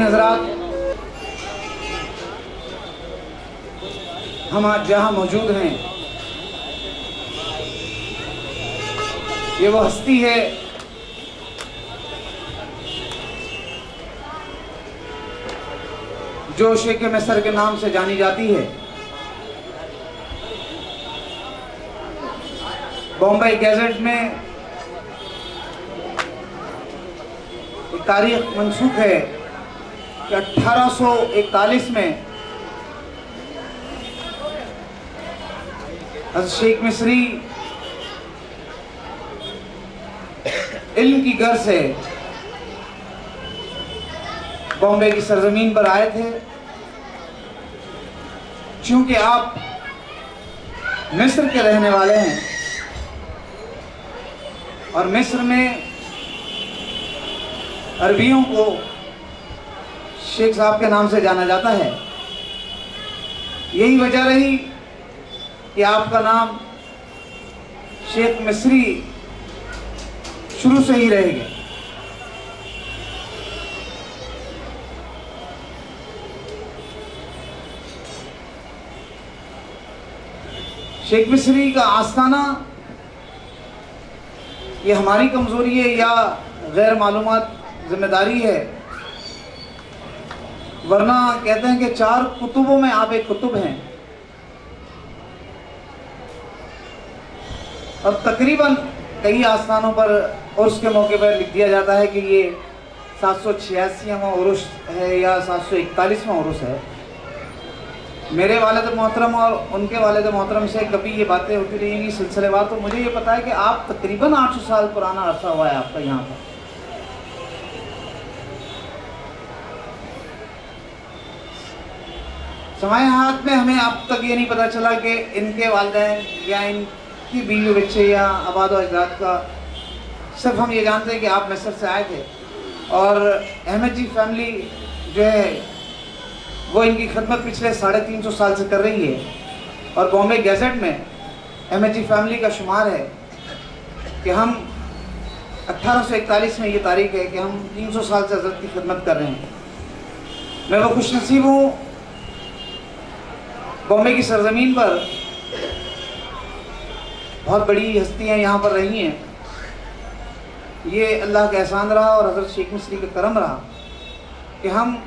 हज़रात, हम आज जहां मौजूद हैं ये वो हस्ती है जो शेख मिस्र के नाम से जानी जाती है। बॉम्बे गैजेट में एक तारीख मंसूख है कि 1841 में शेख मिस्री इल्म की गर्ज से बॉम्बे की सरजमीन पर आए थे। चूंकि आप मिस्र के रहने वाले हैं और मिस्र में अरबियों को शेख साहब के नाम से जाना जाता है, यही वजह रही कि आपका नाम शेख मिस्री शुरू से ही रहेगा। शेख मिस्री का आस्ताना ये हमारी कमजोरी है या गैर मालूमात जिम्मेदारी है, वरना कहते हैं कि 4 कुतुबों में आप एक कुतुब हैं। और तकरीबन कई आस्थानों पर उर्स के मौके पर लिख दिया जाता है कि ये 786वां उर्स है या 741वां उर्स है। मेरे वालिद मोहतरम और उनके वालिद मोहतरम से कभी ये बातें होती रहेंगी सिलसिलेवार, तो मुझे ये पता है कि आप तकरीबन 800 साल पुराना अरसा हुआ है आपका यहाँ पर। समाए हाथ में हमें अब तक ये नहीं पता चला कि इनके वालिदैन या इनकी बीवी बच्चे या आबाद अजदाद का, सिर्फ हम ये जानते हैं कि आप मिस्र से आए थे और अहमद जी फैमिली जो है वो इनकी खिदमत पिछले 350 साल से कर रही है। और बॉम्बे गैजेट में अहमद जी फैमिली का शुमार है कि हम 1841 में ये तारीख है कि हम 300 साल से हज़रत की खिदमत कर रहे हैं। मैं वो खुशनसीब हूँ, बॉम्बे की सरजमीन पर बहुत बड़ी हस्तियाँ यहाँ पर रही हैं। ये अल्लाह का एहसान रहा और हज़रत शेख मिस्री का करम रहा कि हम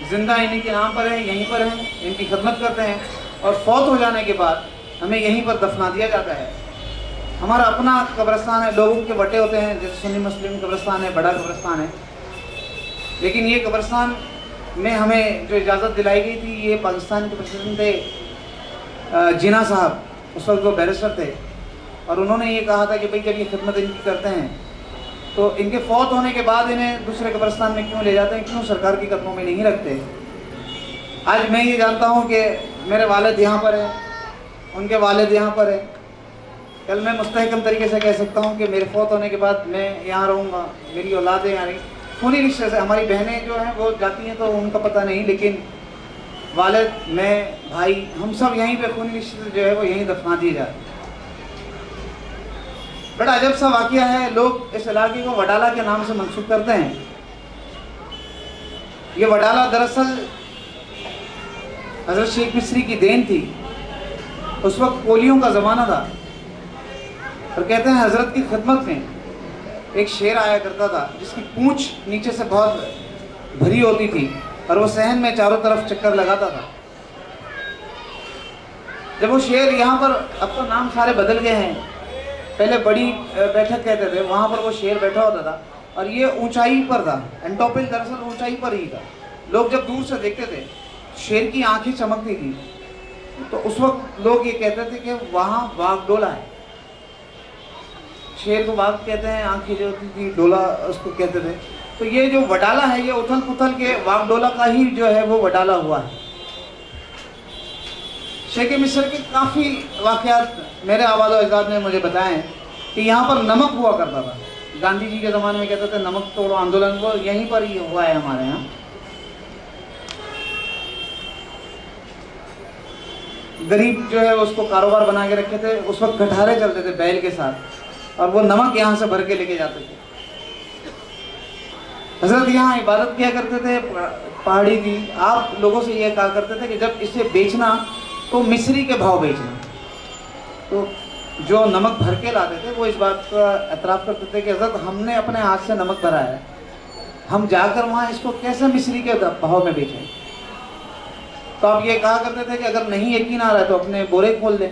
जिंदा इन्हीं के नाम पर हैं, यहीं पर हैं, इनकी खिदमत करते हैं और फौत हो जाने के बाद हमें यहीं पर दफना दिया जाता है। हमारा अपना कब्रिस्तान है, लोगों के बटे होते हैं, जैसे सुन्नी मुस्लिम कब्रिस्तान है, बड़ा कब्रिस्तान है, लेकिन ये कब्रिस्तान में हमें जो इजाज़त दिलाई गई थी, ये पाकिस्तान के प्रेसिडेंट थे जिना साहब, उस वक्त वो बैरिस्टर थे, और उन्होंने ये कहा था कि भाई जब ये खिदमत इनकी करते हैं तो इनके फौत होने के बाद इन्हें दूसरे कब्रिस्तान में क्यों ले जाते हैं, क्यों सरकार की कदमों में नहीं रखते। आज मैं ये जानता हूँ कि मेरे वालिद यहाँ पर हैं, उनके वालिद यहाँ पर हैं। कल मैं मुस्तहकम तरीके से कह सकता हूँ कि मेरे फौत होने के बाद मैं यहाँ रहूँगा, मेरी औलादें यहाँ रही, खूनी रिश्ते से हमारी बहनें जो हैं वो जाती हैं तो उनका पता नहीं, लेकिन वालिद, मैं, भाई, हम सब यहीं पे खूनी रिश्ते से जो है वो यहीं दफना दिए जाते हैं। बड़ा अजब सा वाक़या है, लोग इस इलाके को वडाला के नाम से मंसूब करते हैं। ये वडाला दरअसल हज़रत शेख मिस्री की देन थी। उस वक्त पोलियो का ज़माना था और कहते हैं हज़रत की खिदमत में एक शेर आया करता था जिसकी पूंछ नीचे से बहुत भरी होती थी और वो सहन में चारों तरफ चक्कर लगाता था। जब वो शेर यहाँ पर, अब तो नाम सारे बदल गए हैं, पहले बड़ी बैठक कहते थे, वहाँ पर वो शेर बैठा होता था और ये ऊंचाई पर था। एंटोपिल दरअसल ऊंचाई पर ही था। लोग जब दूर से देखते थे, शेर की आंखें चमकती थी, तो उस वक्त लोग ये कहते थे कि वहाँ वाघडोला है। शेर को वाघ कहते हैं, आंखें जो होती थी डोला उसको कहते थे। तो ये जो वडाला है ये उथल पुथल के वागडोला का ही जो है वो वडाला हुआ है। शेख मिस्र के काफ़ी वाक़यात मेरे आवाज़ अजदाद ने मुझे बताए कि यहाँ पर नमक हुआ करता था। गांधी जी के ज़माने में कहते थे नमक तोड़ो आंदोलन, वो यहीं पर ही हुआ है हमारे यहाँ। गरीब जो है उसको कारोबार बना के रखे थे, उस वक्त कटहरे चलते थे बैल के साथ, और वो नमक यहाँ से भर के लेके जाते थे। हजरत यहाँ इबादत किया करते थे, पहाड़ी थी। आप लोगों से यह कहा करते थे कि जब इसे बेचना तो मिस्री के भाव बेचना। तो जो नमक भर के लाते थे वो इस बात का एतराफ़ करते थे कि हजरत हमने अपने हाथ से नमक भरा है, हम जाकर वहाँ इसको कैसे मिस्री के भाव में बेचें। तो आप ये कहा करते थे कि अगर नहीं यकीन आ रहा है तो अपने बोरे खोल दें।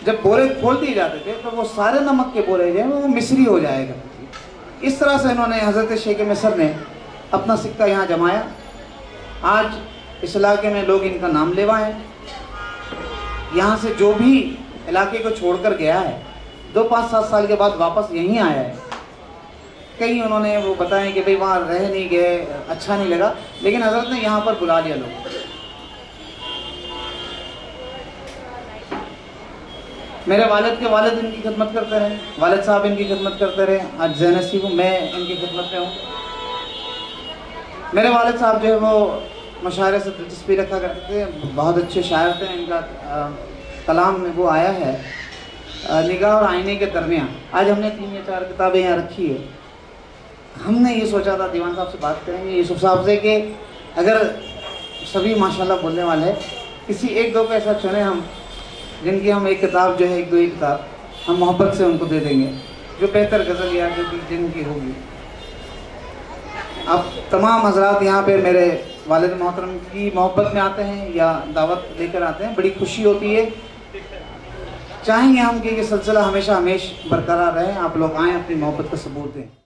जब बोरे खोल दिए जाते थे तो वो सारे नमक के बोरे जो है वो मिस्री हो जाएगा। इस तरह से इन्होंने हज़रत शेख मिस्र ने अपना सिक्का यहाँ जमाया। आज इस इलाके में लोग इनका नाम लेवा हैं। यहाँ से जो भी इलाके को छोड़कर गया है 2, 5, 7 साल के बाद वापस यहीं आया है। कई उन्होंने वो बताएं कि भाई वहाँ रह नहीं गए, अच्छा नहीं लगा, लेकिन हज़रत ने यहाँ पर बुला लिया लोग। मेरे वालिद के वालिद इनकी खिदमत करते रहे, वालिद साहब इनकी खिदमत करते रहे। आज ज़ैनसी हूँ, मैं इनकी खिदमत में हूँ। मेरे वालिद साहब जो है वो मशायरे से दिलचस्पी रखा करते थे, बहुत अच्छे शायर थे। इनका कलाम में वो आया है निगाह और आईने के दरमियान। आज हमने 3 या 4 किताबें यहाँ रखी है। हमने ये सोचा था दीवान साहब से बात करेंगे यूसुफ साहब से कि अगर सभी माशाल्लाह बोलने वाले हैं, किसी 1-2 को ऐसा चुने हम जिनकी हम एक किताब जो है 1-2 ही किताब हम मोहब्बत से उनको दे देंगे, जो बेहतर गज़ल या जो कि जिनकी होगी। अब तमाम हजरात यहाँ पे मेरे वालिद मोहतरम की मोहब्बत में आते हैं या दावत लेकर आते हैं, बड़ी खुशी होती है। चाहेंगे हम कि ये सिलसिला हमेशा बरकरार रहे। आप लोग आएँ, अपनी मोहब्बत का सबूत दें।